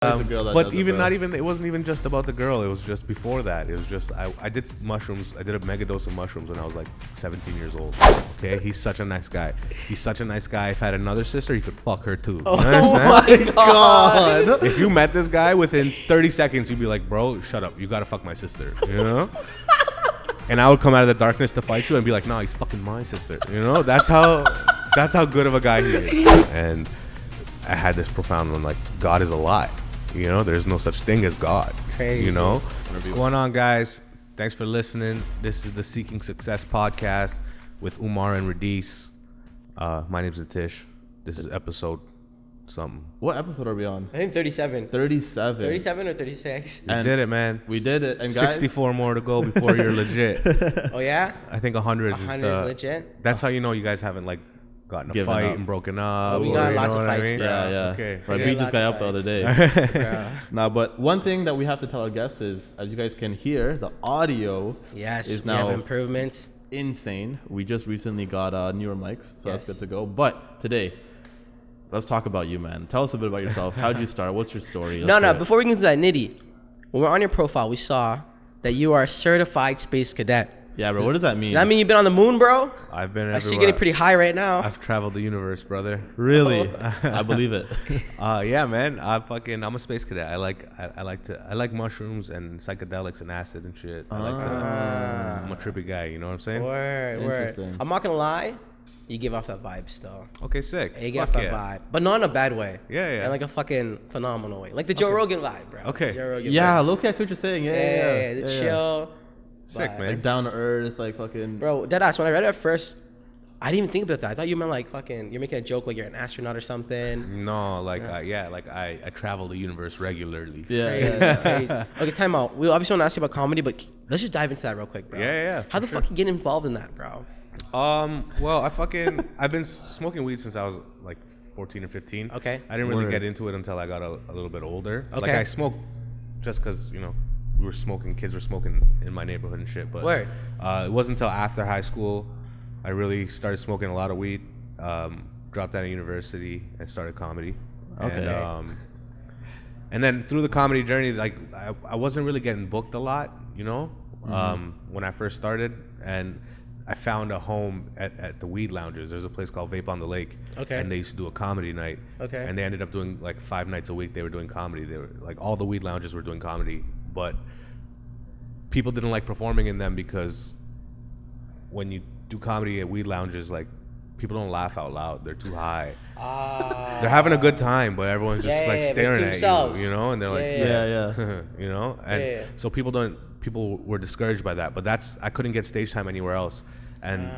But even not even it wasn't even just about the girl. It was just before that. It was just I did mushrooms. I did a mega dose of mushrooms when I was like 17 years old. Okay, he's such a nice guy. He's such a nice guy. If I had another sister, he could fuck her too. Oh my god! If you met this guy within 30 seconds, you'd be like, bro, shut up. You gotta fuck my sister. You know. And I would come out of the darkness to fight you and be like, nah, he's fucking my sister. You know. That's how good of a guy he is. And I had this profound one, like, God is a lie. You know, there's no such thing as God. Crazy. You know? What's going on, guys? Thanks for listening. This is the Seeking Success podcast with Umar and Radies. My name's Natish. This is episode something. What episode are we on? I think 37. 37. 37 or 36? We did it, man. We did it. And guys, 64 more to go before you're legit. Oh, yeah? I think 100 is 100 is legit? That's how you know you guys haven't, like, gotten a fight and broken up. Oh, we got lots of fights, bro. Yeah. Okay. I beat this guy up the other day. Nah, but one thing that we have to tell our guests is, as you guys can hear, the audio is now improvement. Insane. We just recently got newer mics, so that's good to go. But today, let's talk about you, man. Tell us a bit about yourself. How'd you start? What's your story? Before we get into that, Nitty, when we're on your profile, we saw that you are a certified space cadet. Yeah, bro. What does that mean? Does that mean you've been on the moon, bro? I've been everywhere. I see you getting pretty high right now. I've traveled the universe, brother. Really? I believe it. Yeah, man. I'm a space cadet. I like mushrooms and psychedelics and acid and shit. I'm a trippy guy. You know what I'm saying? Word. I'm not gonna lie. You give off that vibe still. Okay, sick. You give off that vibe, but not in a bad way. Yeah. And like a fucking phenomenal way, like the Joe Rogan vibe, bro. Okay. Joe Rogan vibe. Low-key, I see what you're saying. Yeah. Chill. Sick, man. Like down to earth, like fucking. Bro, deadass. When I read it at first, I didn't even think about that. I thought you meant like fucking. You're making a joke like you're an astronaut or something. No, like I travel the universe regularly. Crazy. Okay, time out. We obviously want to ask you about comedy, but let's just dive into that real quick, bro. Yeah. How the fuck you get involved in that, bro? Well, I've been smoking weed since I was like 14 or 15. Okay. I didn't really get into it until I got a little bit older. Okay. Like I smoked just because kids were smoking in my neighborhood and shit. But it wasn't until after high school I really started smoking a lot of weed. Dropped out of university and started comedy. Okay. And then through the comedy journey, like I wasn't really getting booked a lot, you know, when I first started. And I found a home at the weed lounges. There's a place called Vape on the Lake. Okay. And they used to do a comedy night. Okay. And they ended up doing like 5 nights a week. They were doing comedy. They were like all the weed lounges were doing comedy, but people didn't like performing in them because when you do comedy at weed lounges, like people don't laugh out loud. They're too high. They're having a good time, but everyone's just staring at you, you know, and they're like, you know, and so people were discouraged by that. But I couldn't get stage time anywhere else, and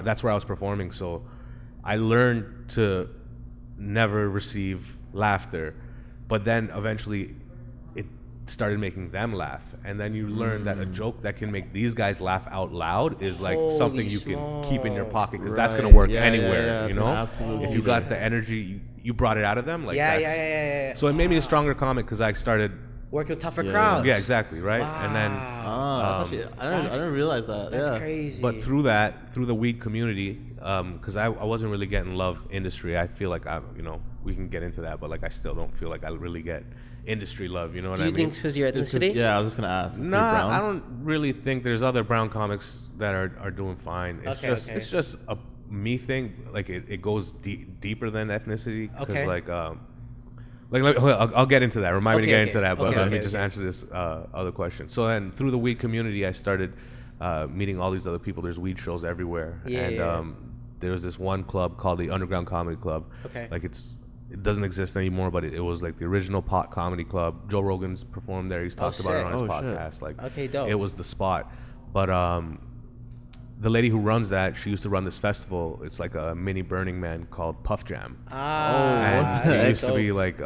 that's where I was performing. So I learned to never receive laughter, but then eventually it started making them laugh, and then you learn that a joke that can make these guys laugh out loud is like something you can keep in your pocket, because that's gonna work anywhere. You know, absolutely. If you got the energy, you brought it out of them. Like So it made me a stronger comic because I started working with tougher crowds. Yeah, exactly, right. Wow. And then I didn't realize that. That's crazy. But through the weed community, because I wasn't really getting love industry. I feel like we can get into that, but like I still don't feel like I really get industry love. You know what I mean? Do you think because your ethnicity? Yeah, I was just gonna ask. Nah, I don't really think there's other brown comics that are doing fine. It's just a me thing. Like it goes deeper than ethnicity. Because I'll get into that. Remind me to get into that. But let me just answer this other question. So then through the weed community, I started meeting all these other people. There's weed shows everywhere. There was this one club called the Underground Comedy Club. Okay. Like it doesn't exist anymore, but it was like the original pot comedy club. Joe Rogan's performed there. He's talked about it on his podcast. Like, dope. It was the spot. But the lady who runs that, she used to run this festival. It's like a mini Burning Man called Puff Jam. And it used to be like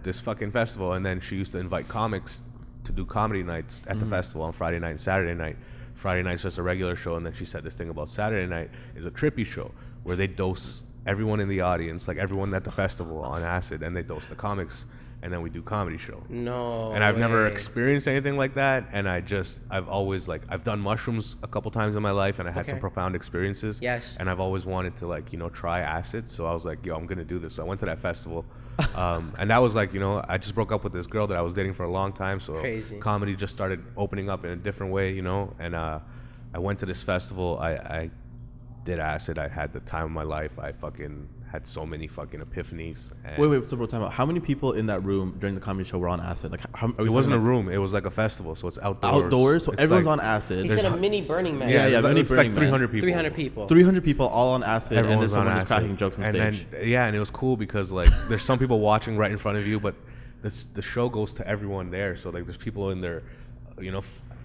this fucking festival. And then she used to invite comics to do comedy nights at the festival on Friday night and Saturday night. Friday night's just a regular show, and then she said this thing about Saturday night is a trippy show where they dose everyone in the audience, like everyone at the festival, on acid, and they dose the comics, and then we do comedy show. No. And I've never way. experienced anything like that. And I've always like, I've done mushrooms a couple times in my life, and I had some profound experiences. Yes. And I've always wanted to like, try acid. So I was like, yo, I'm going to do this. So I went to that festival. And that was like, I just broke up with this girl that I was dating for a long time. So Crazy. comedy just started opening up in a different way, and I went to this festival. I did acid. I had the time of my life. I fucking had so many fucking epiphanies. And Wait, so bro, time out. How many people in that room during the comedy show were on acid? Like, it wasn't a room. It was like a festival, so it's outdoors. Outdoors? So It's everyone's like, on acid. He said a mini Burning Man. Yeah, it's mini like Burning Man. 300 people. 300 people. 300 people all on acid, and then Everyone's on someone just acid. cracking jokes on stage. And it was cool because like there's some people watching right in front of you, but the show goes to everyone there. So like there's people in their,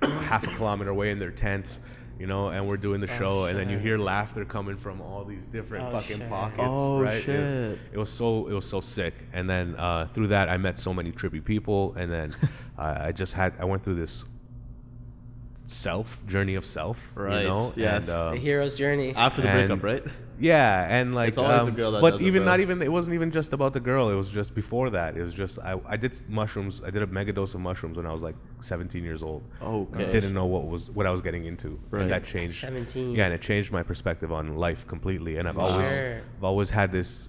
half a kilometer away in their tents, and we're doing the show, and then you hear laughter coming from all these different fucking pockets, right? Shit. It was so sick. And then through that, I met so many trippy people, and then I went through this journey of self, Right, yes. The hero's journey. After the breakup, right? Yeah, and like It's always the girl that but does it, even bro. not even it wasn't even just about the girl. It was just before that. It was just I did mushrooms. I did a mega dose of mushrooms when I was like 17 years old. Okay. Didn't know what I was getting into. Right. And that changed. 17. Yeah, and it changed my perspective on life completely. And I've always had this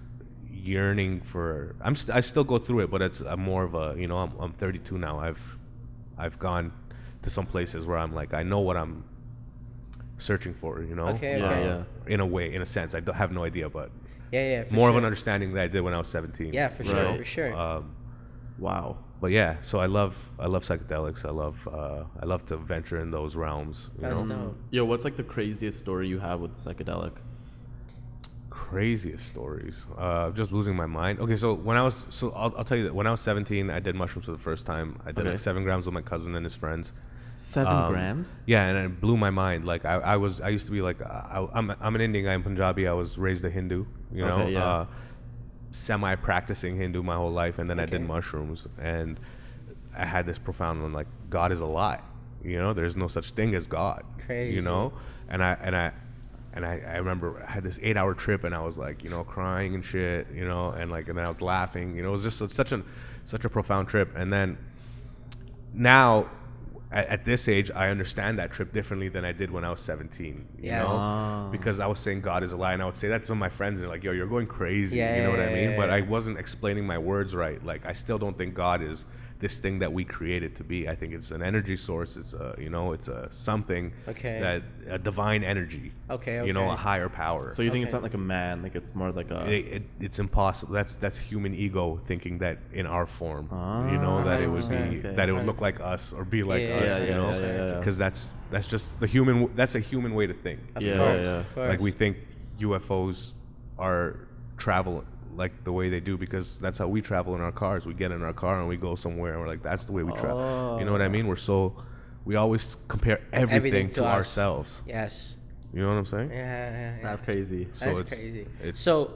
yearning for. I still go through it, but I'm more of a I'm 32 now. I've gone to some places where I'm like I know what I'm searching for, Okay. in a way, in a sense. I don't have no idea, but For more of sure. an understanding than I did when I was 17. Yeah, for sure, Right. for sure. Wow. But yeah, so I love psychedelics. I love to venture in those realms. That's dope. Yo, what's like the craziest story you have with psychedelic? Craziest stories. Just losing my mind. Okay, so I'll tell you that when I was 17, I did mushrooms for the first time. I did like 7 grams with my cousin and his friends. 7 grams? Yeah, and it blew my mind. Like I used to be like I'm an Indian guy. I'm Punjabi. I was raised a Hindu. Okay, yeah. Semi-practicing Hindu my whole life, and then I did mushrooms, and I had this profound one, like God is a lie. There's no such thing as God. Crazy. And I remember I had this 8-hour trip, and I was like, crying and shit, and then I was laughing. It was just such a profound trip. And then now, at this age, I understand that trip differently than I did when I was 17. Because I was saying God is a lie, and I would say that to some of my friends, and they're like, yo, you're going crazy. You know what I mean? But I wasn't explaining my words right. Like, I still don't think God is this thing that we created to be. I think it's an energy source. It's it's a something that a divine energy. A higher power. So you think it's not like a man, like it's more like a... It's impossible. That's human ego thinking that in our form, that it would be that it would look like us or be like us, because that's just the human. That's a human way to think. Of course. Like we think UFOs are travel like the way they do because that's how we travel in our cars. We get in our car and we go somewhere and we're like, that's the way we travel. You know what I mean? We always compare everything to ourselves. Yes. You know what I'm saying? Yeah. That's crazy. That's crazy. So,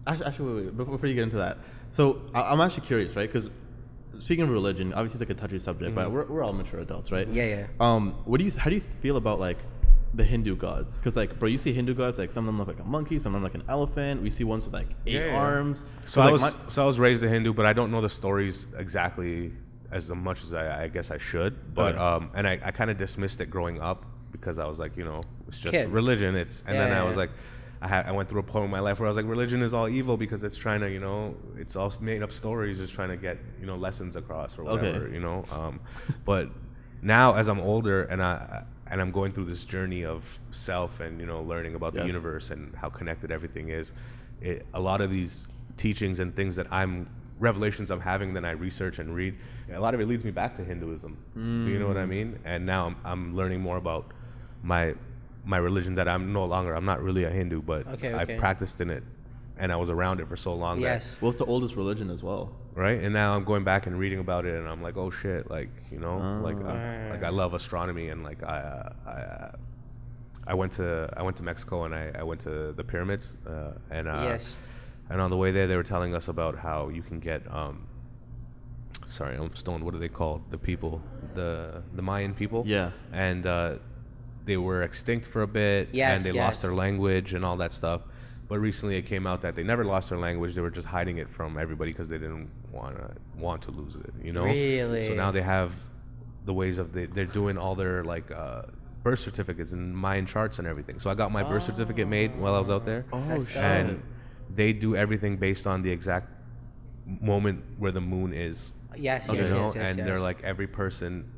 actually, wait, before you get into that, so I'm actually curious, right? Because speaking of religion, obviously it's like a touchy subject, but we're all mature adults, right? Yeah. How do you feel about like the Hindu gods? Because like, bro, you see Hindu gods, like some of them look like a monkey, some of them like an elephant. We see ones with like 8 arms. So I was raised a Hindu, but I don't know the stories exactly as much as I guess I should. But and I kind of dismissed it growing up because I was like, it's just religion. Then I was like, I went through a point in my life where I was like, religion is all evil because it's trying to, it's all made up stories, just trying to get lessons across or whatever, but now as I'm older and I'm going through this journey of self and learning about the universe and how connected everything is, a lot of these teachings and things that revelations I'm having, then I research and read, a lot of it leads me back to Hinduism. You know what I mean? And now I'm learning more about my religion that I'm not really a Hindu, but I practiced in it and I was around it for so long. Yes. Well, it's the oldest religion as well. Right, and now I'm going back and reading about it, and I'm like, oh shit, like I love astronomy, and like I went to Mexico and I went to the pyramids, and on the way there they were telling us about how you can get sorry, I'm stoned. What are they called? The people, the Mayan people. Yeah, and they were extinct for a bit, and they lost their language and all that stuff. But recently it came out that they never lost their language. They were just hiding it from everybody because they didn't want to lose it, you know? Really? So now they have the ways of they're doing all their like birth certificates and Mayan charts and everything. So I got my birth certificate made while I was out there. Oh, shit. And they do everything based on the exact moment where the moon is. Yes, You yes, know? yes, yes, And yes. they're like every person,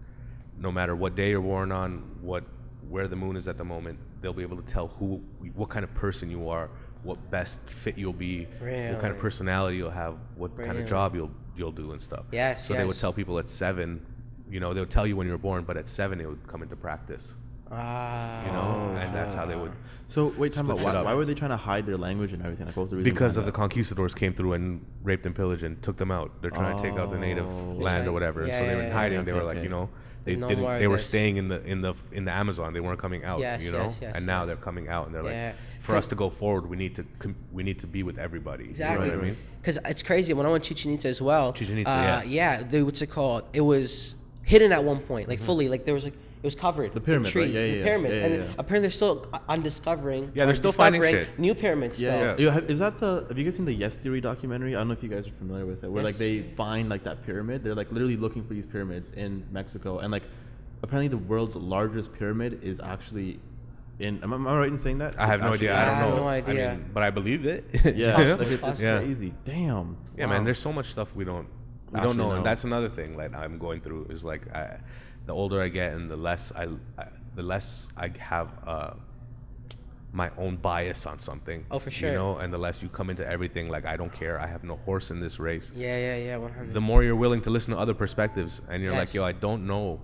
no matter what day you're born on, where the moon is at the moment, they'll be able to tell what kind of person you are, what best fit you'll be, what kind of Really? personality you'll have, what kind of Really? job you'll do and stuff. Yes, So they would yes. tell people at 7, you know, they would tell you when you were born, but at 7 it would come into practice. Ah. You know, and that's how they would. So wait, time out. Split it up. Why were they trying to hide their language and everything? Like, what was the reason? Because of behind the conquistadors came through and raped and pillaged and took them out. They're trying to take out the native land or whatever. Yeah, so they were yeah, hiding. yeah. They were Okay, like, okay. you know, they No didn't. more of They were this. staying in the Amazon. They weren't coming out. Yes, you know, yes, yes, and now yes. they're coming out and they're Yeah. like, for us to go forward, we need to be with everybody. Exactly. You know what I mean? Because it's crazy. When I went to Chichen Itza as well. Chichen Itza, yeah. What's it called? It was hidden at one point, like fully. Like there was like it was covered. The pyramids, with right? trees, Yeah, the yeah, yeah. pyramids, Yeah, and yeah. apparently they're still undiscovering. Yeah, they're still finding shit. New pyramids. Yeah, still. yeah. Have you guys seen the Yes Theory documentary? I don't know if you guys are familiar with it. Where like Yes. they find like that pyramid. They're like literally looking for these pyramids in Mexico, and like apparently the world's largest pyramid is actually in. Am I right in saying that? I have no idea. I don't know. have no idea. I mean, but I believe it. Yeah, possible, like, it's it's Yeah. crazy. Damn. Yeah, Wow. man. There's so much stuff we don't Actually know, know. and that's another thing that I'm going through. Is like, the older I get, and the less I have my own bias on something. Oh, for sure. You know, and the less you come into everything, like I don't care. I have no horse in this race. Yeah. 100. The more you're willing to listen to other perspectives, and you're like, Yes. yo, I don't know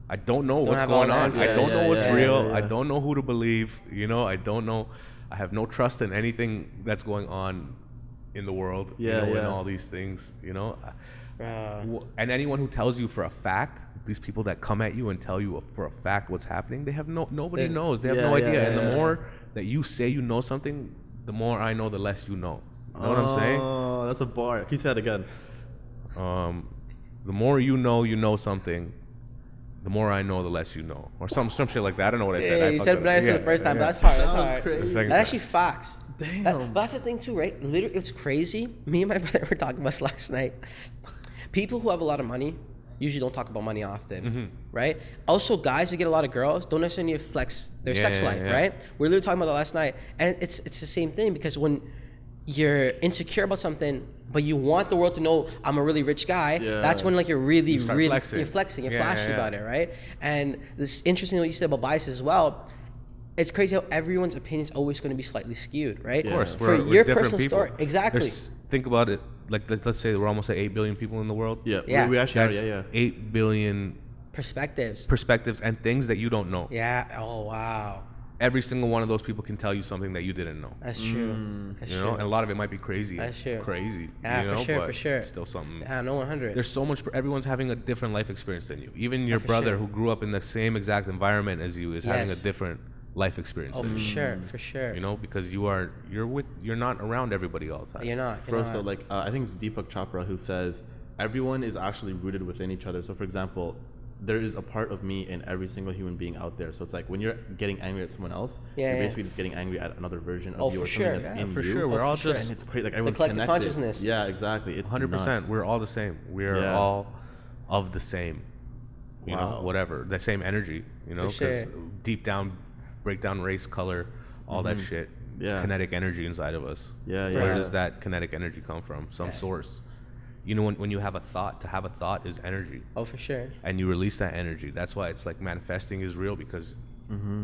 what's have all going the on. answers. I don't know what's Yeah, real. yeah. I don't know who to believe. You know, I don't know. I have no trust in anything that's going on in the world. Yeah, you know, yeah. and all these things. You know, Bro. and anyone who tells you for a fact, these people that come at you and tell you for a fact what's happening, they have nobody They- knows. They have Yeah, no yeah, idea. And yeah. the more that you say you know something, the more I know, the less you know. You know what I'm saying? Oh, that's a bar. Can you say that again? The more you know something, the more I know, the less you know, or some shit like that. I don't know what I said. Yeah, I you fucked said up. but I said Yeah, the first time. yeah. But that's hard. That's Sounds hard. crazy. Second That's time. actually facts. Damn. But that's the thing too, right? Literally, it's crazy. Me and my brother were talking about this last night. People who have a lot of money usually don't talk about money often, Mm-hmm. right? Also, guys who get a lot of girls don't necessarily need to flex their sex Yeah, life, yeah. right? We're literally talking about that last night, and it's the same thing because when you're insecure about something, but you want the world to know I'm a really rich guy, Yeah. that's when like you're really, start really flexing. you're flexing, you're Yeah, flashy yeah, yeah. about it, right? And this interesting what you said about biases as well. It's crazy how everyone's opinion is always going to be slightly skewed, right? Of course, For we're your different personal people. story, exactly. Think about it. Like let's say we're almost at 8 billion people in the world. Yeah. Yeah. We actually That's are. Yeah. 8 billion Perspectives. perspectives and things that you don't know. Yeah. Oh wow. Every single one of those people can tell you something that you didn't know. That's true. That's You true. know, and a lot of it might be crazy. That's true. Crazy. Yeah, you for know, sure, but for sure. it's still something. Yeah, no 100. There's so much. Everyone's having a different life experience than you. Even your for brother, sure. who grew up in the same exact environment as you, is having a Yes. different life experience. Oh, than for you. sure, for sure. You know, because you're not around everybody all the time. You're not. Bro, so like I think it's Deepak Chopra who says everyone is actually rooted within each other. So for example, there is a part of me in every single human being out there. So it's like when you're getting angry at someone else, Yeah, you're yeah. basically just getting angry at another version of Oh, you for or something sure. that's Yeah, in for you. sure. We're Oh, all for sure. just And it's crazy. Like everyone's collective connected. consciousness. Yeah, exactly. It's 100%. nuts. We're all the same. We're Yeah. all of the same. You know, Wow. whatever. The same energy. You know, For because sure. deep down, break down race, color, all that shit. Yeah. It's kinetic energy inside of us. Yeah, Where yeah. does that kinetic energy come from? Some Yes. source. You know, when you have a thought, to have a thought is energy. Oh, for sure. And you release that energy. That's why it's like manifesting is real, because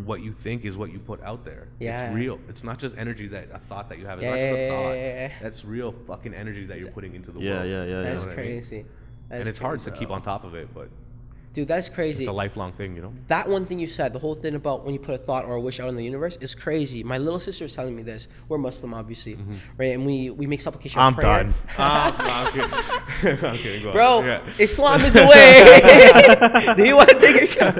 what you think is what you put out there. Yeah. It's real. It's not just energy a thought that you have. It's Yeah, not just a yeah, thought. yeah, yeah. That's real fucking energy that you're putting into the Yeah, world. yeah, yeah, You know That's what I mean? crazy. That's And it's hard to crazy. keep on top of it, but Dude, that's crazy. it's a lifelong thing, you know? That one thing you said, the whole thing about when you put a thought or a wish out in the universe is crazy. My little sister was telling me this. We're Muslim, obviously, right? And we make supplication of prayer. No, I'm kidding. I'm kidding. Go on. Bro, Yeah. Islam is the way. Do you want to take your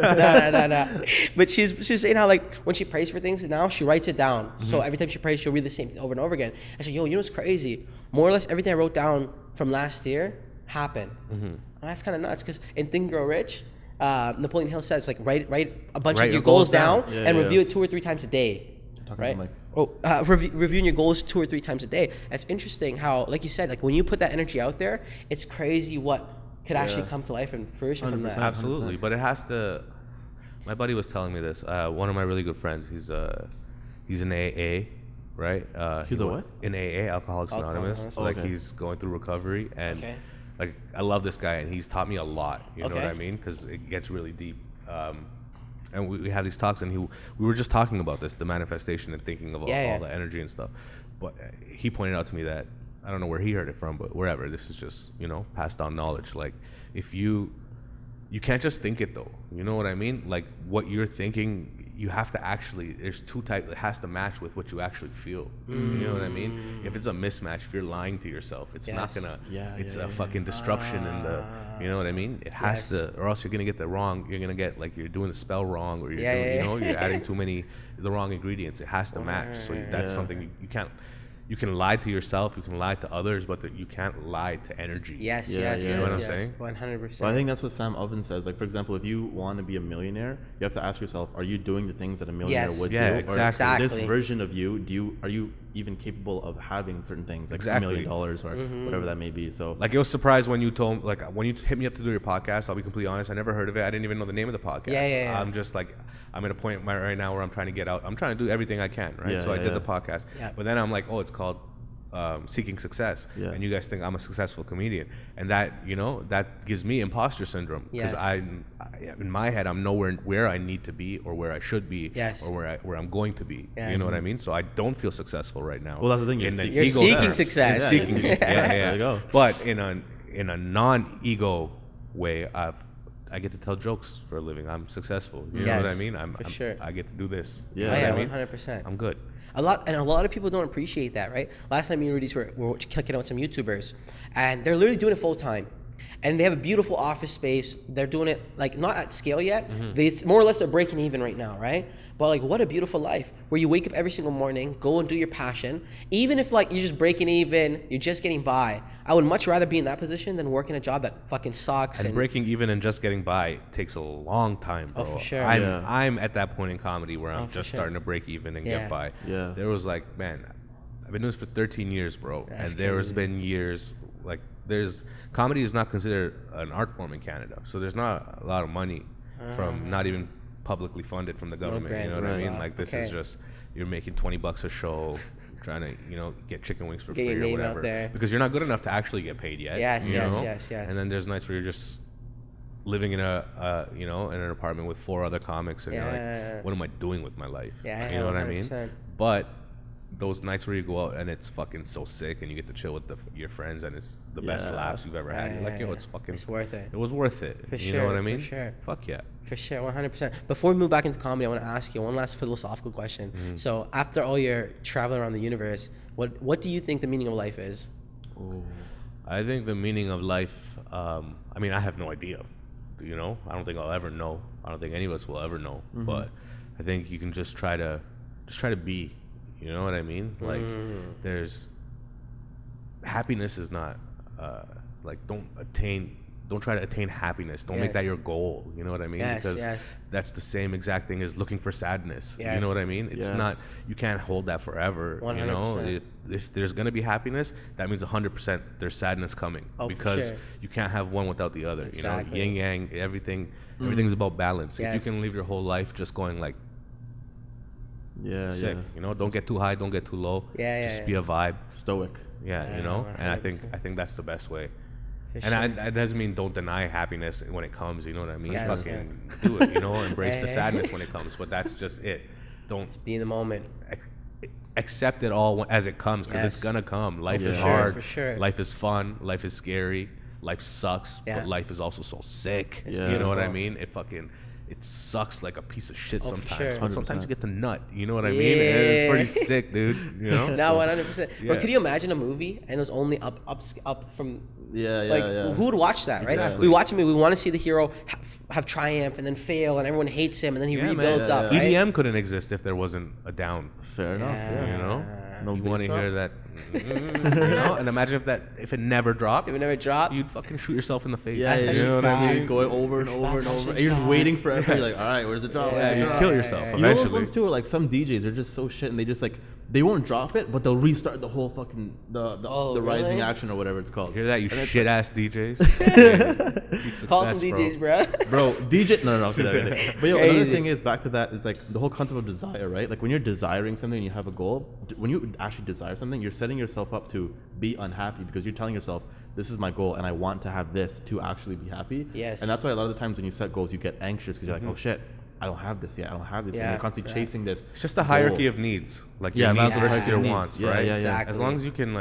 No. But she's saying how like when she prays for things now, she writes it down. So every time she prays, she'll read the same thing over and over again. I said, yo, you know what's crazy? More or less everything I wrote down from last year happened. And that's kind of nuts because in Think and Grow Rich, Napoleon Hill says like write a bunch Write of your your goals goals down. down Yeah, and yeah. review it 2 or 3 times a day. Talking Right? to Mike. reviewing your goals 2 or 3 times a day. It's interesting how, like you said, like when you put that energy out there, it's crazy what could actually come to life and fruition from that. Absolutely, but it has to. My buddy was telling me this. One of my really good friends. He's an AA, right? He's a what? In AA, Alcoholics Anonymous. Like he's going through recovery, and like I love this guy, and he's taught me a lot. You know what I mean? Because it gets really deep. And we have these talks, and we were just talking about this, the manifestation and thinking of all the energy and stuff. But he pointed out to me that, I don't know where he heard it from, but wherever, this is just, passed on knowledge. Like, if you can't just think it though, you know what I mean? Like, what you're thinking, you have to actually, there's 2 types, it has to match with what you actually feel. You know what I mean? If it's a mismatch, if you're lying to yourself, it's not gonna, it's a fucking disruption in the, you know what I mean? It has to, or else you're gonna get you're gonna get, like, you're doing the spell wrong, or you're doing, you're adding the wrong ingredients. It has to match. So that's something you can't, you can lie to yourself, you can lie to others, but you can't lie to energy. Yes. You know what I'm saying? 100%. Well, I think that's what Sam Oven says. Like, for example, if you want to be a millionaire, you have to ask yourself, are you doing the things that a millionaire would do? Exactly. Or this version of you, are you even capable of having certain things, like $1 million or whatever that may be? So, like, it was surprised when you told, like, when you hit me up to do your podcast, I'll be completely honest, I never heard of it. I didn't even know the name of the podcast. I'm just like, I'm at a point right now where I'm trying to get out. I'm trying to do everything I can, right? So I did the podcast. But then I'm like, it's called Seeking Success, and you guys think I'm a successful comedian, and that that gives me imposter syndrome, because in my head I'm nowhere where I need to be or where I should be or where I'm going to be. You know what I mean? So I don't feel successful right now. Well, that's the thing. You're seeking success. There you go. But in a non-ego way, I get to tell jokes for a living. I'm successful. You know what I mean? I get to do this. Yeah, you know what I mean? 100%. I'm good. A lot of people don't appreciate that, right? Last time me and Radies were kicking out some YouTubers, and they're literally doing it full time, and they have a beautiful office space. They're doing it like not at scale yet. It's more or less they're breaking even right now, right? But like, what a beautiful life where you wake up every single morning, go and do your passion. Even if like you're just breaking even, you're just getting by. I would much rather be in that position than working a job that fucking sucks. And breaking even and just getting by takes a long time, bro. Oh, for sure. I'm at that point in comedy where I'm just starting to break even and get by. Yeah. There was like, man, I've been doing this for 13 years, bro. That's there has been years, like, comedy is not considered an art form in Canada. So there's not a lot of money from not even publicly funded from the government. You know what I mean? Like, this is just, you're making $20 a show, trying to, get chicken wings for free or whatever. Because you're not good enough to actually get paid yet. Yes. And then there's nights where you're just living in in an apartment with 4 other comics, and you're like, what am I doing with my life? You know what I mean? But those nights where you go out and it's fucking so sick, and you get to chill with your friends, and it's the best laughs you've ever had. You're like, it's worth it. It was worth it. You know what I mean? For sure. Fuck yeah. For sure, 100%. Before we move back into comedy, I want to ask you one last philosophical question. So after all your traveling around the universe, what do you think the meaning of life is? I think the meaning of life, I have no idea. I don't think I'll ever know. I don't think any of us will ever know. But I think you can just try to be. You know what I mean? Like, there's happiness is not don't try to attain happiness. Don't make that your goal. You know what I mean? Because that's the same exact thing as looking for sadness. You know what I mean? It's not, you can't hold that forever. 100%. You know, if there's gonna be happiness, that means 100% there's sadness coming, because you can't have one without the other. Exactly. Yin yang, everything's about balance. If you can live your whole life just going like, sick, don't get too high, don't get too low. Just be a vibe. Stoic. And I think that's the best way. And that doesn't mean don't deny happiness when it comes, you know what I mean? Fucking do it, embrace the sadness when it comes, but that's just it. Don't be in the moment. Accept it all as it comes, because it's gonna come. Life is hard. For sure. Life is fun. Life is scary. Life sucks, but life is also so sick. You know what I mean? It sucks like a piece of shit sometimes. But sometimes you get the nut. You know what I mean? And it's pretty sick, dude. No, 100%. But could you imagine a movie and it was only up from... Who would watch that, right? Exactly. We watch a movie. We want to see the hero have triumph and then fail, and everyone hates him, and then he rebuilds up. Right? EDM couldn't exist if there wasn't a down. Fair enough. No, you want to hear that, and imagine if it never dropped. If it never dropped, you'd fucking shoot yourself in the face. You know what I mean? Going over and over and over. And you're just waiting forever. You're like, all right, where's the drop? You'd kill yourself eventually. You know those ones too, are like some DJs, they're just so shit, and they just like they won't drop it, but they'll restart the whole fucking Oh, the rising really? action or whatever it's called. Hear that, you And it's shit ass DJs? Seek success, Call some DJs, bro. Bro, DJ. No. Okay. But yo, another Crazy. thing is back to that. It's like the whole concept of desire, right? Like when you're desiring something and you have a goal, when you actually desire something, you're setting yourself up to be unhappy because you're telling yourself, this is my goal and I want to have this to actually be happy. Yes. And that's why a lot of the times when you set goals, you get anxious because you're like, oh shit, I don't have this yet. I don't have this. And Yeah, you're constantly chasing this. It's just the hierarchy goal. of needs. Like Yeah, your needs Maslow's versus hierarchy your of needs. wants, Yeah, right? yeah. Exactly. As long as you can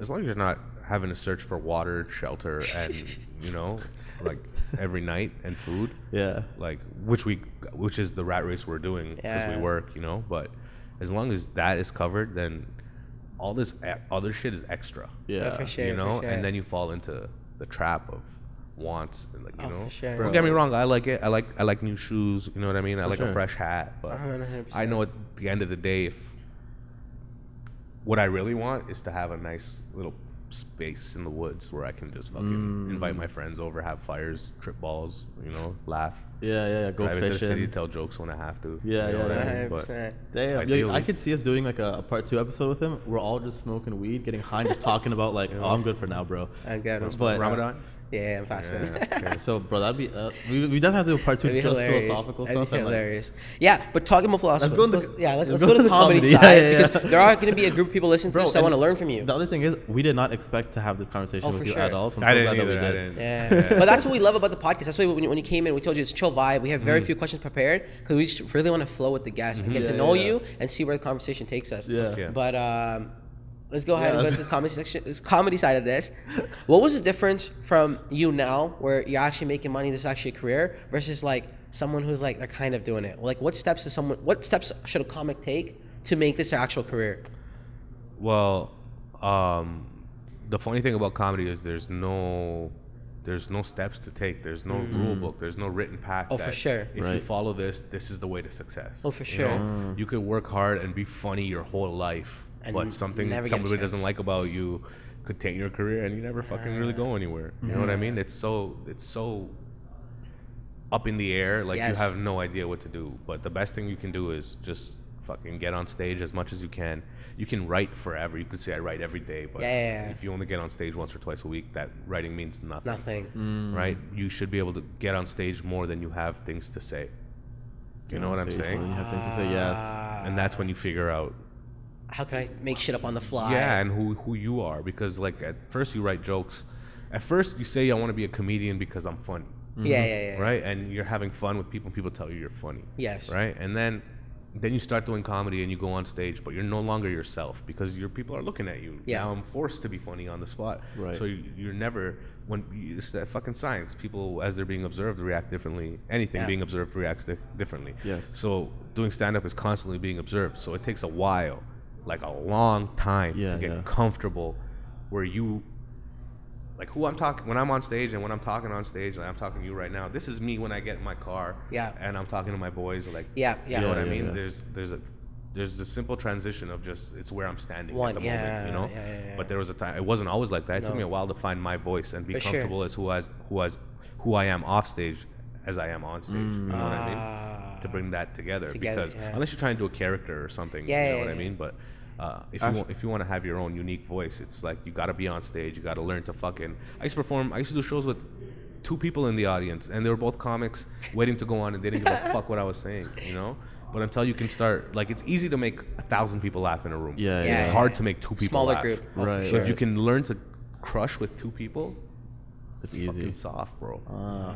as long as you're not having to search for water, shelter, and like every night and food. Yeah. Like which is the rat race we're doing because Yeah. we work, But as long as that is covered, then all this other shit is extra. Yeah. For sure. for sure. And then you fall into the trap of wants and for sure. Don't get me wrong, I like it. I like new shoes, you know what I mean? I like sure. a fresh hat, but 100%. I know at the end of the day, if what I really want is to have a nice little space in the woods where I can just fucking invite my friends over, have fires, trip balls, laugh, Yeah. Go drive into the city, fishing. tell jokes when I have to. Yeah, you know yeah, what I yeah. mean? But 100%. Damn, yo, Ideally. I could see us doing like a part 2 episode with him. We're all just smoking weed, getting high, and just talking about like, oh, I'm good for now, bro. I'm good. I'm But Ramadan? Yeah, I'm fasting. Yeah, okay. So, bro, that'd be we definitely have to do a part 2 That'd be just hilarious. philosophical That'd stuff. be and, like, hilarious. Yeah, but talking about philosophy. Let's go into- let's let's go go to the to comedy comedy. side Yeah. because there are going to be a group of people listening to Bro, this that and want to learn from you. The other thing is, we did not expect to have this conversation Oh, with for you sure. at all. So I'm I so didn't glad either. that I we did. didn't. Yeah, but that's what we love about the podcast. That's why when you came in, we told you it's chill vibe. We have very few questions prepared because we just really want to flow with the guests and get to Yeah, know yeah. you and see where the conversation takes us. Yeah. Yeah. But let's go ahead Yeah, and go into this comedy section, this comedy side of this. What was the difference from you now, where you're actually making money, this is actually a career, versus like someone who's like they're kind of doing it? Like, what steps should a comic take to make this their actual career? Well, the funny thing about comedy is there's no steps to take. There's no rule book. There's no written path. Oh, for sure. If you Right. follow this is the way to success. Oh, for You sure. know? You could work hard and be funny your whole life, And but something never get a somebody doesn't chance. like about you could taint your career, and you never fucking really go anywhere. You know what I mean? It's so up in the air, like Yes. you have no idea what to do. But the best thing you can do is just fucking get on stage as much as you can. You can write forever. You could say I write every day, but Yeah. if you only get on stage once or twice a week, that writing means nothing. Nothing. Right? You should be able to get on stage more than you have things to say. You know what I'm Stage when saying? You have things to say. Yes. And that's when you figure out, How can I make shit up on the fly? yeah, and who you are. Because like at first you write jokes. At first you say I want to be a comedian because I'm funny. Yeah. Right? And you're having fun with people. People tell you you're funny. Yes. Right? And then you start doing comedy and you go on stage, but you're no longer yourself because your people are looking at you. Yeah. Now I'm forced to be funny on the spot. Right. So you're never it's that fucking science. People as they're being observed react differently. Anything Yeah. being observed reacts differently. Yes. So doing stand up is constantly being observed. So it takes a while, like a long time Yeah, to get yeah. comfortable where you like who I'm talking when I'm on stage and when I'm talking on stage, like I'm talking to you right now. This is me when I get in my car. Yeah. And I'm talking to my boys. Like Yeah. you know what I Yeah, mean? yeah. There's a simple transition of just it's where I'm standing One, at the yeah, moment, you know. yeah. But there was a time it wasn't always like that. It took No. me a while to find my voice and be For sure. comfortable as who I am off stage as I am on stage. You know what I mean? To bring that together because yeah. unless you're trying to do a character or something, Yeah, you know yeah, what I yeah. mean. But if you want to have your own unique voice, it's like you got to be on stage. You got to learn to fucking. I used to do shows with 2 people in the audience, and they were both comics waiting to go on, and they didn't give a fuck what I was saying, you know. But until you can start, like, it's easy to make 1,000 people laugh in a room. Yeah, It's yeah. hard to make 2 people Smaller laugh. group. Oh, for Right. So sure. if you can learn to crush with 2 people, it's easy. fucking soft, bro.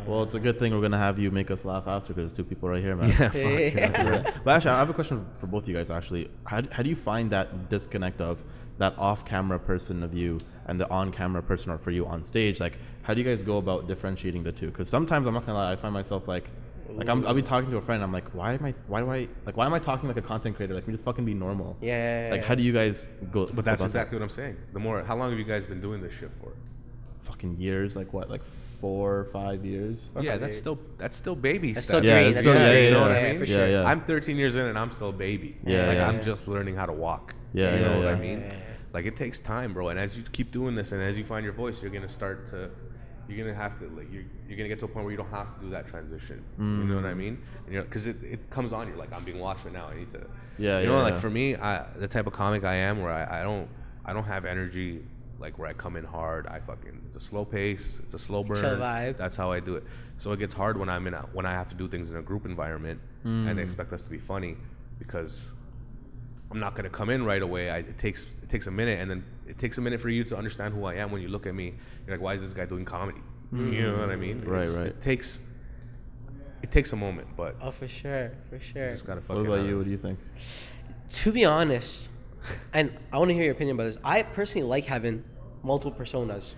Well, it's a good thing we're gonna have you make us laugh after because there's 2 people right here, man. Yeah, fuck. Yeah. But actually, I have a question for both of you guys. Actually, how do you find that disconnect of that off-camera person of you and the on-camera person for you on stage? Like, how do you guys go about differentiating the two? Because sometimes I'm not gonna lie, I find myself like I'll be talking to a friend. I'm like, why am I talking like a content creator? Like, we just fucking be normal. Yeah. Like, how do you guys go? But that's about exactly what I'm saying. How long have you guys been doing this shit for? that? Fucking years. Like what? Like 4 or 5 years. Yeah, that's still baby That's stuff. still green. it's That's still- still yeah, green. you know what I Yeah, mean? for Yeah, sure. yeah. I'm 13 years in and I'm still a baby. Yeah, like yeah. I'm just learning how to walk. Yeah, you know yeah, what I yeah. mean? Like it takes time, bro. And as you keep doing this and as you find your voice, you're gonna start to you're gonna have to like you're gonna get to a point where you don't have to do that transition. You know what I mean? And because it comes on you like I'm being watched right now. I need to. Yeah, you know, yeah, like yeah. for me, the type of comic I am, where I don't have energy like where I come in hard. It's a slow pace, it's a slow burn. Chill vibe. That's how I do it. So it gets hard when when I have to do things in a group environment and they expect us to be funny, because I'm not gonna come in right away. It takes a minute, and then it takes a minute for you to understand who I am. When you look at me, you're like, why is this guy doing comedy? You know what I mean? Right. It takes a moment, but Oh, for sure. you just gotta What fucking. about you? What do you think? To be honest, and I want to hear your opinion about this, I personally like having multiple personas.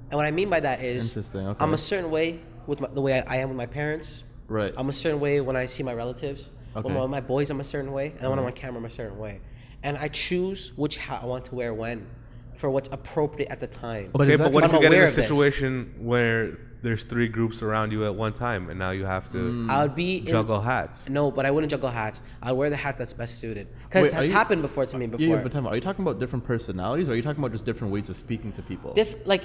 And what I mean by that is, Interesting, okay. I'm a certain way with the way I am with my parents. Right. I'm a certain way when I see my relatives. Okay. When I'm with my boys, I'm a certain way. And when I'm on camera, I'm a certain way. And I choose which hat I want to wear when, for what's appropriate at the time. But Okay, is that but what just- if you I'm get in aware a of this. situation where there's 3 groups around you at one time, and now you have to I would be juggle hats? No, but I wouldn't juggle hats. I'd wear the hat that's best suited. Because Wait, are it's you- happened before to me before. Yeah, but time out. Are you talking about different personalities, or are you talking about just different ways of speaking to people? Like,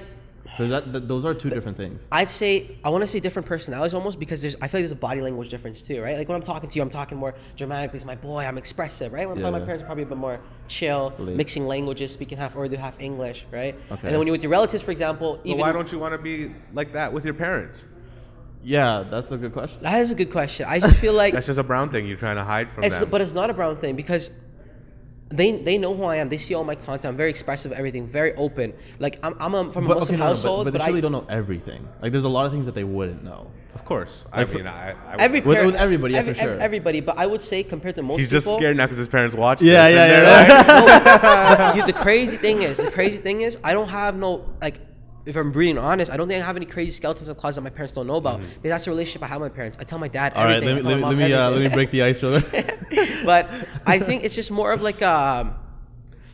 Because those are two different things. I'd say I want to say different personalities almost, because I feel like there's a body language difference too, right? Like when I'm talking to you, I'm talking more dramatically. It's my boy, I'm expressive, right? When I'm talking to my parents, I'm probably a bit more chill, mixing languages, speaking half Urdu, half English, right? Okay. And then when you're with your relatives, for example, But even why don't you want to be like that with your parents? Yeah, that's a good question. that is a good question. I just feel like That's just a brown thing you're trying to hide from them. but it's not a brown thing, because they know who I am. They see all my content. I'm very expressive, everything, very open. Like I'm from a Muslim household, but they but surely don't know everything. Like there's a lot of things that they wouldn't know. Of course. Like I every With parent- everybody, yeah, for sure. everybody. But I would say compared to most he's people, just scared now because his parents watch Yeah, this, yeah, and yeah, they're like, But the crazy thing is, I don't have no, like, if I'm being honest, I don't think I have any crazy skeletons in the closet that my parents don't know about. Because that's the relationship I have with my parents. I tell my dad All right, everything. let I tell my me mom let me everything. break the ice real quick. But I think it's just more of like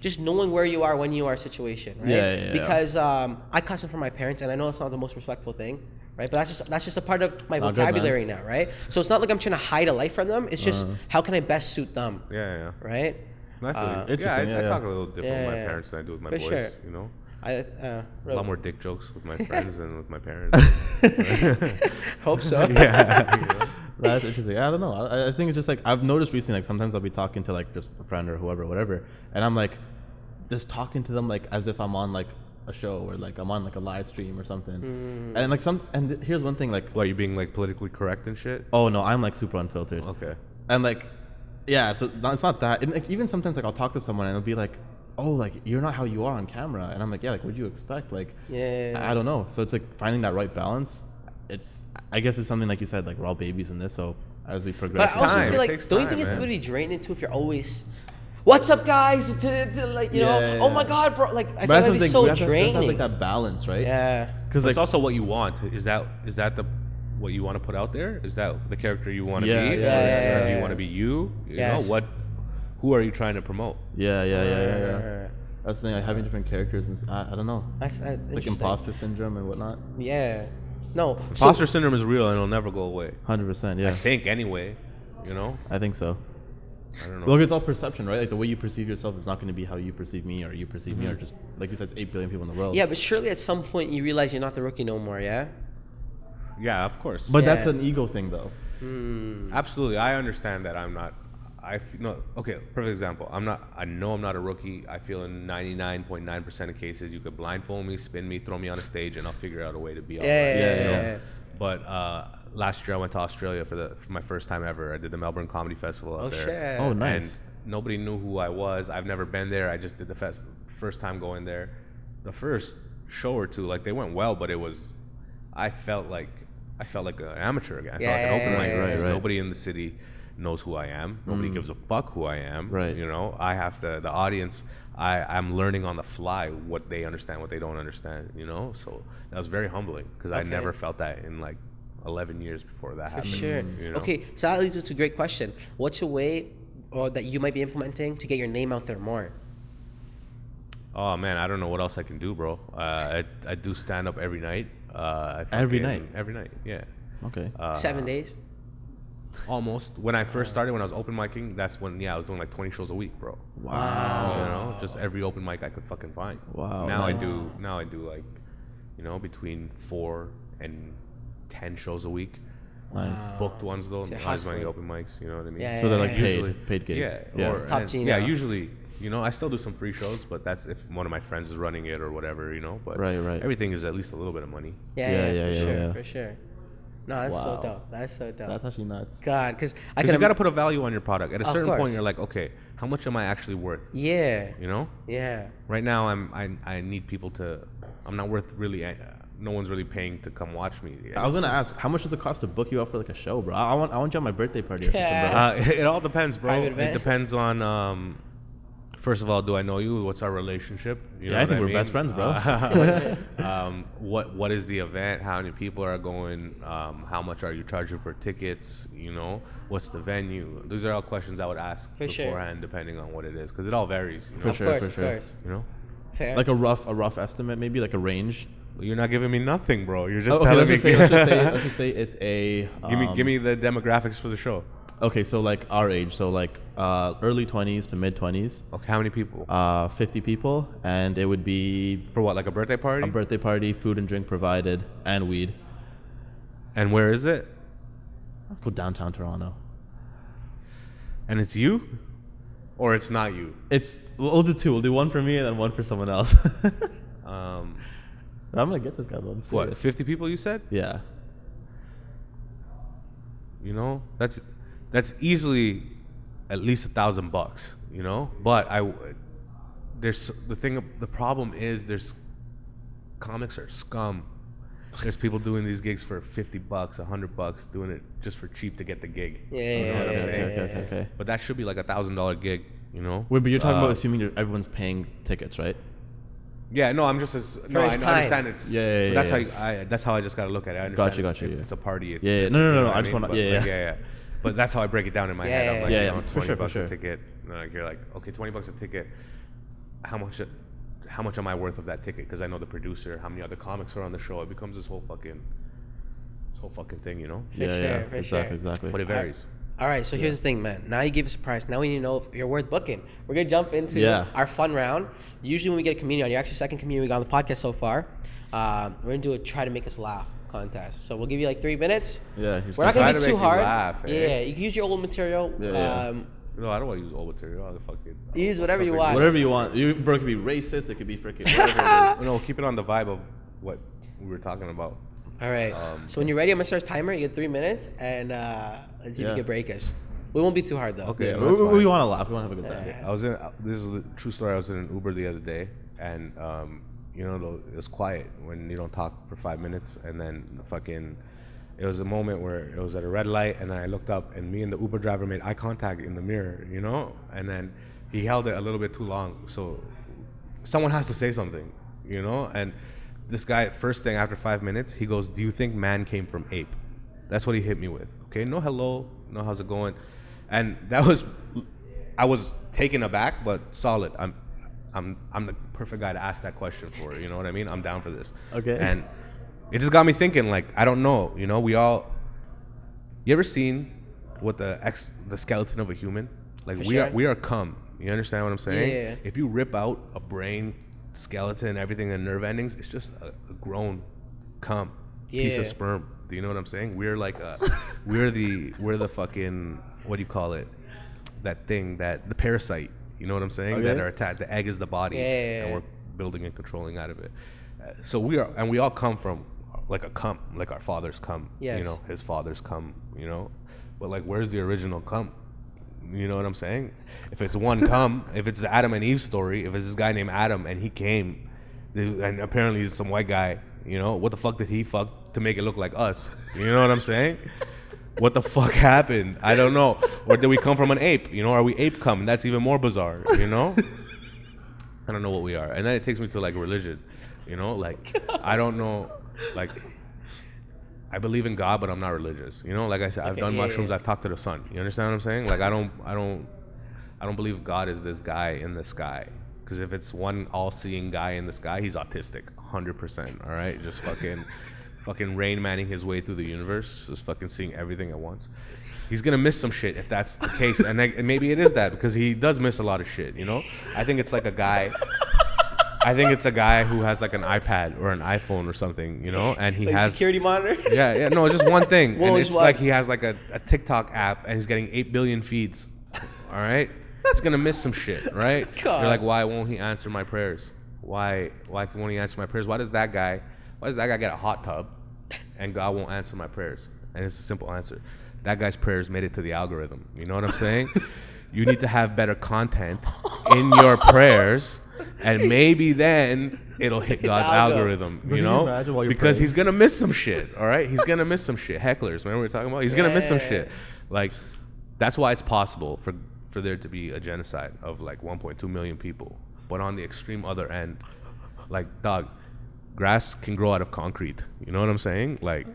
just knowing where you are when you are situation, right? Yeah. Because I cuss in front of my parents, and I know it's not the most respectful thing, right? But that's just a part of my Oh, good, man. vocabulary now, right? So it's not like I'm trying to hide a life from them. It's just how can I best suit them, yeah. right? I feel you. Interesting, I yeah. talk a little different with my Yeah. parents than I do with my For boys. sure. You know, I a lot more dick jokes with my friends than with my parents. hope so. Yeah. You know? That's interesting. I don't know. I think it's just like I've noticed recently. Like sometimes I'll be talking to like just a friend or whoever, whatever, and I'm like just talking to them like as if I'm on like a show or like I'm on like a live stream or something. And like here's one thing like, What, are you being like politically correct and shit? oh no, I'm like super unfiltered. Okay. And like, yeah, so it's not that. And like even sometimes like I'll talk to someone and they'll be like, oh, like you're not how you are on camera, and I'm like, yeah, like what'd you expect? Like, Yeah. I don't know. So it's like finding that right balance. I guess it's something like you said, like we're all babies in this. So as we But progress, I also time. feel It like, takes don't you time, think it's man. really draining too if you're always, what's up, guys? Like, you know, Yeah. oh my God, bro. Like, I but feel that's like something it's we so have to draining. have like that balance, right? Yeah. Because But like it's also what you want. Is that what you want to put out there? Is that the character you want to Yeah, be? yeah, yeah, Or do yeah. you want to be you? You Yes. know, who are you trying to promote? yeah. That's the thing. Like having different characters and I don't know, That's like interesting. imposter syndrome and whatnot. Yeah. No. Imposter syndrome is real and it'll never go away. 100%. Yeah, I think anyway. You know? I think so. I don't know. Look, it's all perception, right? Like the way you perceive yourself is not going to be how you perceive me or you perceive me, or just like you said, it's 8 billion people in the world. Yeah, but surely at some point you realize you're not the rookie no more, yeah? Yeah, of course. But that's Yeah. an ego thing, though. Absolutely, I understand that I'm not. Okay, perfect example. I know I'm not a rookie. I feel in 99.9% of cases, you could blindfold me, spin me, throw me on a stage, and I'll figure out a way to be all right. Yeah. But last year I went to Australia for my first time ever. I did the Melbourne Comedy Festival out Oh, there. shit. Oh, nice. And nobody knew who I was. I've never been there. I just did the first time going there. The first show or two, like they went well, but I felt like an amateur again. I felt like an open mic. Right, right. Nobody in the city knows who I am. Nobody gives a fuck who I am. Right. You know, I have to. The audience, I'm learning on the fly what they understand, what they don't understand. You know, so that was very humbling because I Okay. never felt that in like 11 years before that For happened. sure. You know? Okay, so that leads us to a great question. What's a way that you might be implementing to get your name out there more? Oh man, I don't know what else I can do, bro. I do stand up every night. Every night? Every night, yeah. Okay. 7 days? Almost. When I first started, when I was open micing, that's when I was doing like 20 shows a week, bro. Wow. You know, just every open mic I could fucking find. Wow, Now nice. I do like you know, between 4 and 10 shows a week. Nice. Booked ones though, So not as hustling. many open mics. You know what I mean? Yeah, So they're like Usually- paid gigs. Yeah, Top and- G yeah. now. Usually, you know, I still do some free shows, but that's if one of my friends is running it or whatever, you know. But Right. everything is at least a little bit of money. For sure. No, that's so Wow. dope. That's so dope. That's actually nuts. God, because I Because can. you got to put a value on your product. At a Of certain course. point, you're like, okay, how much am I actually worth? Yeah. You know. Yeah. Right now, I need people to. I'm not worth really. No one's really paying to come watch me. I was gonna ask, how much does it cost to book you out for like a show, bro? I want you on my birthday party or something, bro. It all depends, bro. Private It event? depends on. First of all, do I know you? What's our relationship? You know I what think we're mean? best friends, bro. What is the event? How many people are going? How much are you charging for tickets? You know, what's the venue? These are all questions I would ask For sure. beforehand, depending on what it is, because it all varies. You know? For sure, Of for course, sure. of course. You know, Fair. Like a rough estimate, maybe like a range. you're not giving me nothing, bro. You're just Oh, okay, telling let's me. just say it's a. Give me the demographics for the show. Okay, so like our age, so like early 20s to mid 20s, Okay, how many people? 50 people, and it would be For what, like a birthday party? a birthday party, food and drink provided, and weed. And where is it? Let's go downtown Toronto. And it's you, or it's not you. We'll do two. We'll do one for me and then one for someone else. But I'm gonna get this guy, bro. I'm What? serious. 50 people? You said? Yeah. You know, that's easily at least $1,000. You know, but there's the problem is there's comics are scum. There's people doing these gigs for $50, $100, doing it just for cheap to get the gig. Yeah, You know what I'm saying? Okay. But that should be like $1,000 gig. You know. Wait, but you're talking about assuming that everyone's paying tickets, right? Yeah, no, I'm just no. I his understand time. it's Yeah, but that's yeah. that's how I just gotta look at it. I understand Gotcha, it's a party. It's Yeah, different, no, you know no. what I just mean? wanna- But, yeah, like, yeah. yeah. But that's how I break it down in my head. I'm like, yeah, you know, for sure, $20 for sure. a ticket. And like you're like, okay, $20 a ticket. How much am I worth of that ticket? Because I know the producer, how many other comics are on the show. It becomes this whole fucking thing, you know. For sure, for exactly, sure. exactly. But it varies. All right, so here's the thing, man. Now you give us a price. Now we need to know if you're worth booking. We're gonna jump into our fun round. Usually when we get a comedian on, you're actually second comedian we got on the podcast so far. We're gonna do a try to make us laugh contest. So we'll give you like 3 minutes. Yeah. We're not Try gonna to be make too you hard. laugh, eh? Yeah, you can use your old material. Yeah. No, I don't want to use old material. I'll fucking Use whatever you something- want. Whatever you want. You, bro, it could be racist. It could be freaking whatever it is. No, keep it on the vibe of what we were talking about. All right. So when you're ready, I'm gonna start a timer. You get 3 minutes, and let's see if you Yeah. can break us. We won't be too hard though. Okay. Yeah, that's we fine. want to laugh. We want to have a good time. I was in. This is a true story. I was in an Uber the other day, and you know, it was quiet when you don't talk for 5 minutes, and then it was a moment where it was at a red light, and then I looked up, and me and the Uber driver made eye contact in the mirror, you know, and then he held it a little bit too long, so someone has to say something, you know, and this guy, first thing after 5 minutes, he goes, "Do you think man came from ape?" That's what he hit me with. Okay, no hello, no how's it going, and I was taken aback, but solid. I'm the perfect guy to ask that question for. You know what I mean? I'm down for this. Okay. And it just got me thinking. Like, I don't know. You know, you ever seen what the skeleton of a human? Like For we sure. are cum. You understand what I'm saying? Yeah. If you rip out a brain, skeleton, and everything, and nerve endings, it's just a grown cum piece of Yeah. sperm. Do you know what I'm saying? We're like we're the fucking, what do you call it? That thing, the parasite. You know what I'm saying? Okay. That are attached. The egg is the body, Yeah. and we're building and controlling out of it. So we all come from like a cum, like our fathers come. Yes. You know, his fathers come. You know, but like, where's the original cum? You know what I'm saying? If it's one cum, if it's the Adam and Eve story, if it's this guy named Adam and he came, and apparently he's some white guy. You know, what the fuck did he fuck to make it look like us? You know what I'm saying? What the fuck happened? I don't know. Or did we come from an ape? You know, are we ape cum? That's even more bizarre, you know? I don't know what we are. And then it takes me to like religion, you know? Like, I don't know, like, I believe in God, but I'm not religious. You know, like I said, I've done mushrooms, I've talked to the sun. You understand what I'm saying? Like, I don't believe God is this guy in the sky. Because if it's one all-seeing guy in the sky, he's autistic, 100%, all right? Just fucking Rain Manning his way through the universe, just fucking seeing everything at once. He's gonna miss some shit if that's the case, and maybe it is that, because he does miss a lot of shit, you know? I think it's like a guy. I think it's a guy who has like an iPad or an iPhone or something, you know, and he Like has security monitor. yeah, no, just one thing, What and was it's what? like he has like a TikTok app, and he's getting 8 billion feeds. All right, he's gonna miss some shit, right? God. You're like, why won't he answer my prayers? Why won't he answer my prayers? Why does that guy get a hot tub, and God won't answer my prayers? And it's a simple answer. That guy's prayers made it to the algorithm. You know what I'm saying? You need to have better content in your prayers, and maybe then it'll hit God's algorithm. Bro, You can you know, imagine while you're because praying? he's gonna miss some shit. All right, he's gonna miss some shit. Hecklers, remember we were talking about? He's gonna miss some shit. Like, that's why it's possible for there to be a genocide of like 1.2 million people. But on the extreme other end, like, dog, grass can grow out of concrete. You know what I'm saying? Like,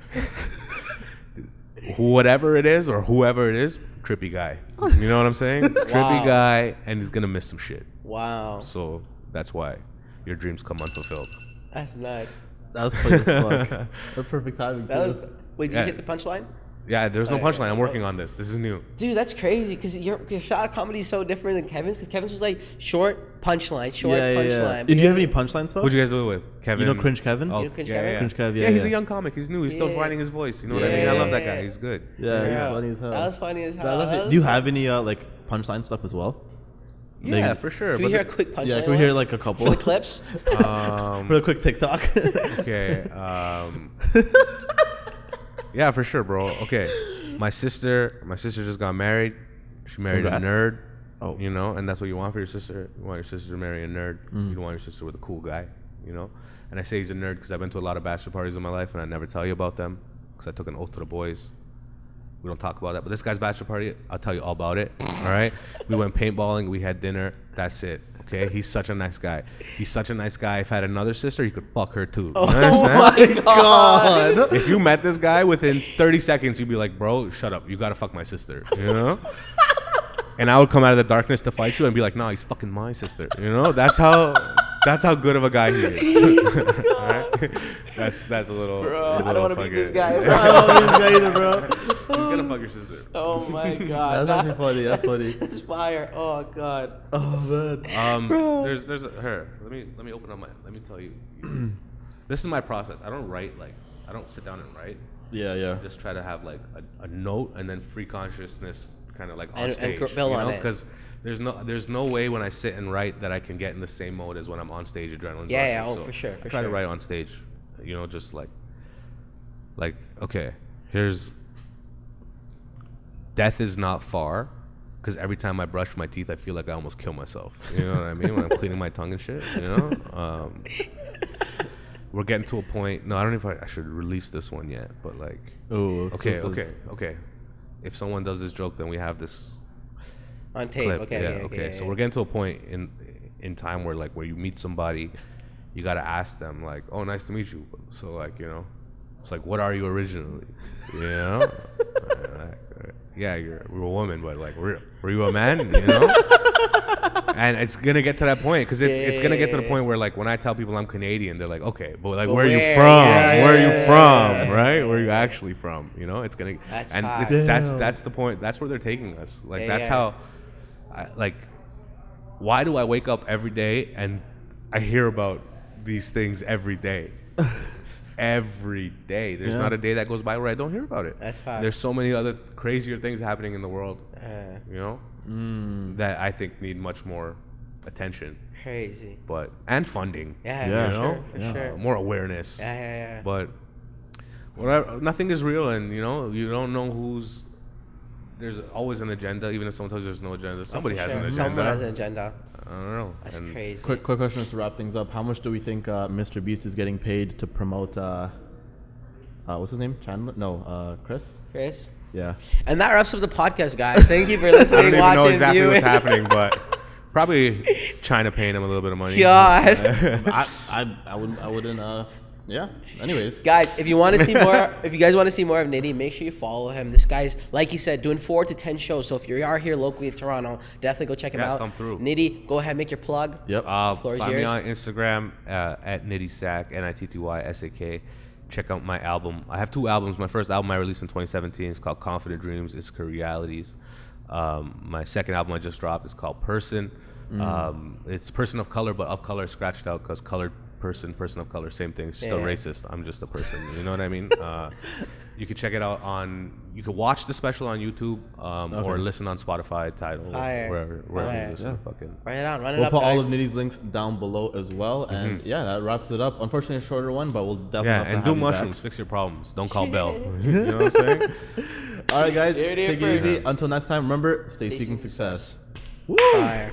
whatever it is or whoever it is, trippy guy. You know what I'm saying? Trippy guy, and he's gonna miss some shit. Wow. So that's why your dreams come unfulfilled. That's nuts. That was funny as fuck. That's perfect timing. That too. was. Wait, did Yeah. you hit the punchline? Yeah, there's no punchline. I'm working on this. This is new. Dude, that's crazy because your shot of comedy is so different than Kevin's. Because Kevin's was like short punchline, short punchline. Did you have any punchlines though? What'd you guys do it with? Kevin? You know Cringe Kevin? Oh, You know Cringe yeah, Kevin? yeah. Cringe Kev, Yeah, yeah, he's yeah. a young comic. He's new. He's still Yeah. finding his voice. You know what I mean? I love that guy. He's good. Yeah, he's funny as hell. That was funny as hell. That was actually- do you have any like punchline stuff as well? Yeah, Like- for sure. Can we hear a quick punchline? Yeah, can we hear like a couple? for the clips? For a quick TikTok. Okay. Yeah, for sure, bro. Okay. My sister just got married. She married Congrats. a nerd. Oh. You know, and that's what you want for your sister. You want your sister to marry a nerd. You don't want your sister with a cool guy, you know? And I say he's a nerd because I've been to a lot of bachelor parties in my life, and I never tell you about them because I took an oath to the boys. We don't talk about that. But this guy's bachelor party, I'll tell you all about it. All right? We went paintballing. We had dinner. That's it. Okay? He's such a nice guy. He's such a nice guy. If I had another sister, he could fuck her too. You understand? my God. If you met this guy within 30 seconds, you'd be like, bro, shut up. You gotta fuck my sister. You know? And I would come out of the darkness to fight you and be like, nah, he's fucking my sister. You know? That's how good of a guy he is. Alright? That's a little. Bro, a I don't want to fucking- be this guy, I bro. don't know this guy either, bro. He's gonna fuck your sister. Oh my God. That's actually funny. That's funny. That's fire. Oh God. Oh man. There's her. Let me open up let me tell you. This is my process. I don't write I don't sit down and write. Yeah, yeah. I just try to have like a note and then free consciousness kind of like on And stage. build you on know? it. Because there's no way when I sit and write that I can get in the same mode as when I'm on stage. Adrenaline's Yeah, rushing. yeah, for sure, for I try to sure. write on stage. You know, just like okay, here's death is not far. Because every time I brush my teeth, I feel like I almost kill myself. You know what I mean? When I'm cleaning my tongue and shit, you know? We're getting to a point. No, I don't know if I should release this one yet, but like, Oh, okay. If someone does this joke, then we have this On tape. clip. Okay. Yeah, Okay. okay. So we're getting to a point in time where like where you meet somebody, you gotta ask them like, oh, nice to meet you. So like, you know, it's like, what are you originally? You know? Yeah, we're a woman, but like, were you a man? You know? And it's gonna get to that point because it's gonna get to the point where like when I tell people I'm Canadian, they're like, okay, but like, where are you from? Where are you from? Right? Where are you actually from? You know? It's gonna That's and fire. that's the point. That's where they're taking us. Like that's Yeah. how, like, why do I wake up every day and I hear about these things every day? Every day. There's not a day that goes by where I don't hear about it. That's fine. There's so many other crazier things happening in the world, you know, that I think need much more attention, Crazy. and funding. Yeah. Yeah. For You sure. know, For sure. more awareness. Yeah. But whatever, nothing is real, and you know, you don't know who's. There's always an agenda, even if someone tells you there's no agenda. Somebody For has sure. an agenda. Someone has an agenda. I don't know. That's And crazy. Quick question to wrap things up. How much do we think Mr. Beast is getting paid to promote? What's his name? Chandler? No, Chris. Chris. Yeah. And that wraps up the podcast, guys. Thank you for I listening, don't even watching, know exactly viewing. what's happening, but probably China paying him a little bit of money. God. I wouldn't. Yeah. Anyways. Guys, if you want to see more, if you guys want to see more of Nitty, make sure you follow him. This guy's, like he said, doing 4 to 10 shows. So if you are here locally in Toronto, definitely go check him Yeah, out. come through. Nitty, go ahead, make your plug. Yep. Floor is Find me yours. on Instagram at Nittysak, Nittysak. Check out my album. I have 2 albums. My first album I released in 2017 is called Confident Dreams. It's Radies. My second album I just dropped is called Person. It's person of color, but of color scratched out because colored person of color, same thing. It's just still racist. I'm just a person. You know what I mean? You can check it out you can watch the special on YouTube or listen on Spotify, Tidal, wherever you listen. Fucking. Run it up, We'll put guys. all of Nitty's links down below as well. And yeah, that wraps it up. Unfortunately, a shorter one, but we'll definitely have to and have do you mushrooms. back. Fix your problems. Don't call Bell. You know what I'm saying? All right, guys. Here it Take is. it easy. Until next time, remember, stay seeking success. Fire.